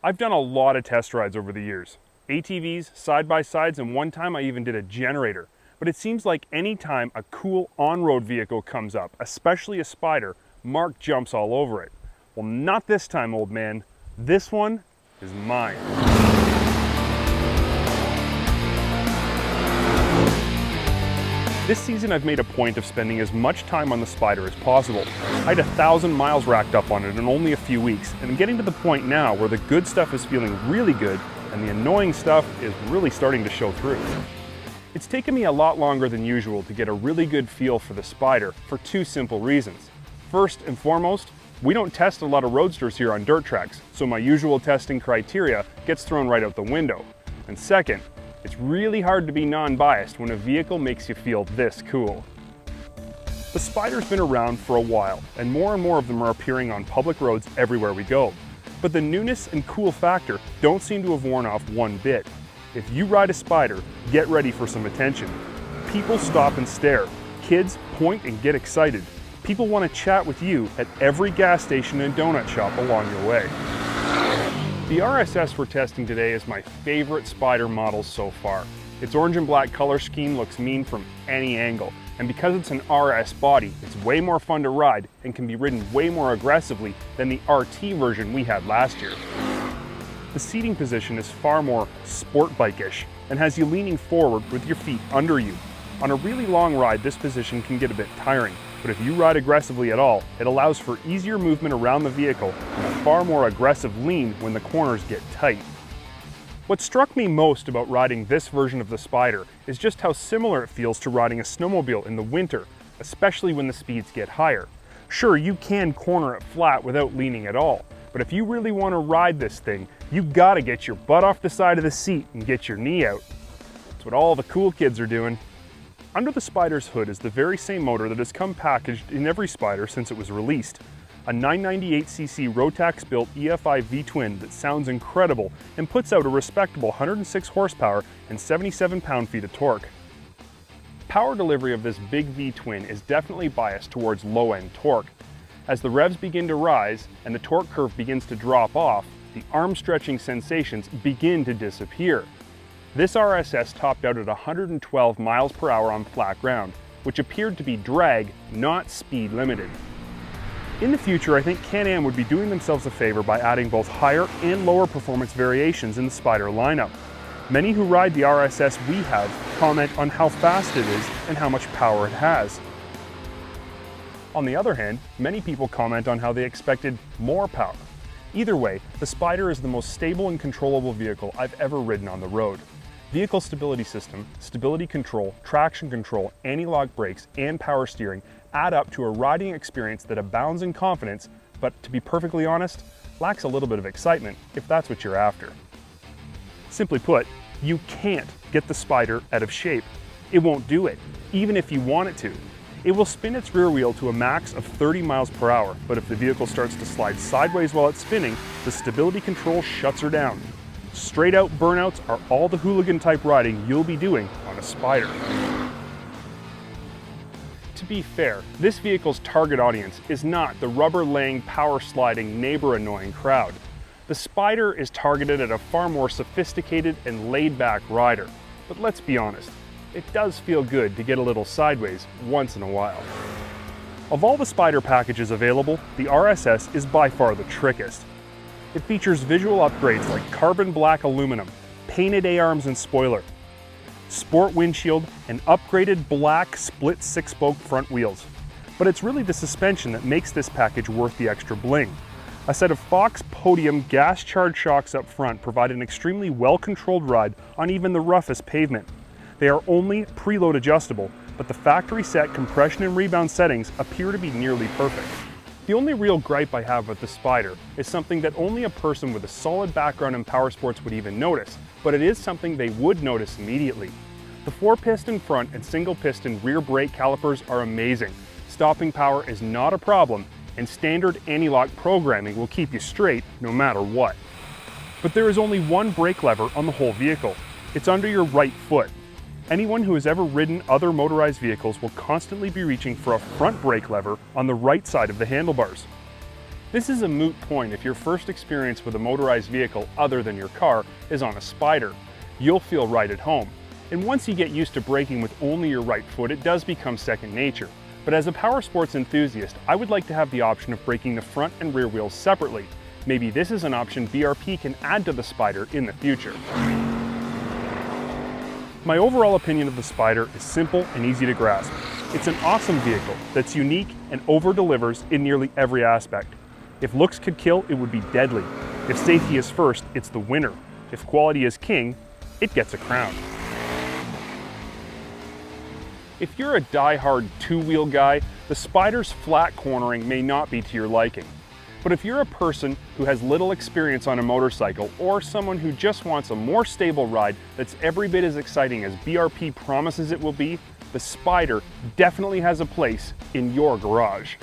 I've done a lot of test rides over the years. ATVs, side-by-sides, and one time I even did a generator. But it seems like any time a cool on-road vehicle comes up, especially a Spyder, Mark jumps all over it. Well, not this time, old man. This one is mine. This season I've made a point of spending as much time on the Spyder as possible. I had 1,000 miles racked up on it in only a few weeks, and I'm getting to the point now where the good stuff is feeling really good and the annoying stuff is really starting to show through. It's taken me a lot longer than usual to get a really good feel for the Spyder for two simple reasons. First and foremost, we don't test a lot of Roadsters here on dirt tracks, so my usual testing criteria gets thrown right out the window. And second, it's really hard to be non-biased when a vehicle makes you feel this cool. The Spyder's been around for a while, and more of them are appearing on public roads everywhere we go. But the newness and cool factor don't seem to have worn off one bit. If you ride a Spyder, get ready for some attention. People stop and stare. Kids point and get excited. People want to chat with you at every gas station and donut shop along your way. The RSS we're testing today is my favorite Spyder model so far. Its orange and black color scheme looks mean from any angle, and because it's an RS body, it's way more fun to ride and can be ridden way more aggressively than the RT version we had last year. The seating position is far more sport bike-ish and has you leaning forward with your feet under you. On a really long ride, this position can get a bit tiring, but if you ride aggressively at all, it allows for easier movement around the vehicle and a far more aggressive lean when the corners get tight. What struck me most about riding this version of the Spyder is just how similar it feels to riding a snowmobile in the winter, especially when the speeds get higher. Sure, you can corner it flat without leaning at all, but if you really want to ride this thing, you gotta get your butt off the side of the seat and get your knee out. That's what all the cool kids are doing. Under the Spyder's hood is the very same motor that has come packaged in every Spyder since it was released. A 998cc Rotax built EFI V-twin that sounds incredible and puts out a respectable 106 horsepower and 77 pound-feet of torque. Power delivery of this big V-twin is definitely biased towards low-end torque. As the revs begin to rise and the torque curve begins to drop off, the arm-stretching sensations begin to disappear. This RSS topped out at 112 miles per hour on flat ground, which appeared to be drag, not speed limited. In the future, I think Can-Am would be doing themselves a favor by adding both higher and lower performance variations in the Spyder lineup. Many who ride the RSS we have comment on how fast it is and how much power it has. On the other hand, many people comment on how they expected more power. Either way, the Spyder is the most stable and controllable vehicle I've ever ridden on the road. Vehicle stability system, stability control, traction control, anti-lock brakes, and power steering add up to a riding experience that abounds in confidence, but to be perfectly honest, lacks a little bit of excitement if that's what you're after. Simply put, you can't get the Spyder out of shape. It won't do it, even if you want it to. It will spin its rear wheel to a max of 30 miles per hour, but if the vehicle starts to slide sideways while it's spinning, the stability control shuts her down. Straight out burnouts are all the hooligan type riding you'll be doing on a Spyder. To be fair, this vehicle's target audience is not the rubber-laying, power-sliding, neighbor-annoying crowd. The Spyder is targeted at a far more sophisticated and laid-back rider. But let's be honest, it does feel good to get a little sideways once in a while. Of all the Spyder packages available, the RSS is by far the trickiest. It features visual upgrades like carbon black aluminum, painted A-arms and spoiler, sport windshield, and upgraded black split 6-spoke front wheels. But it's really the suspension that makes this package worth the extra bling. A set of Fox Podium gas-charged shocks up front provide an extremely well-controlled ride on even the roughest pavement. They are only preload adjustable, but the factory set compression and rebound settings appear to be nearly perfect. The only real gripe I have with the Spyder is something that only a person with a solid background in power sports would even notice, but it is something they would notice immediately. The 4-piston front and single-piston rear brake calipers are amazing. Stopping power is not a problem, and standard anti-lock programming will keep you straight no matter what. But there is only one brake lever on the whole vehicle. It's under your right foot. Anyone who has ever ridden other motorized vehicles will constantly be reaching for a front brake lever on the right side of the handlebars. This is a moot point if your first experience with a motorized vehicle other than your car is on a Spyder. You'll feel right at home. And once you get used to braking with only your right foot, it does become second nature. But as a power sports enthusiast, I would like to have the option of braking the front and rear wheels separately. Maybe this is an option BRP can add to the Spyder in the future. My overall opinion of the Spyder is simple and easy to grasp. It's an awesome vehicle that's unique and over-delivers in nearly every aspect. If looks could kill, it would be deadly. If safety is first, it's the winner. If quality is king, it gets a crown. If you're a die-hard two-wheel guy, the Spyder's flat cornering may not be to your liking. But if you're a person who has little experience on a motorcycle, or someone who just wants a more stable ride that's every bit as exciting as BRP promises it will be, the Spyder definitely has a place in your garage.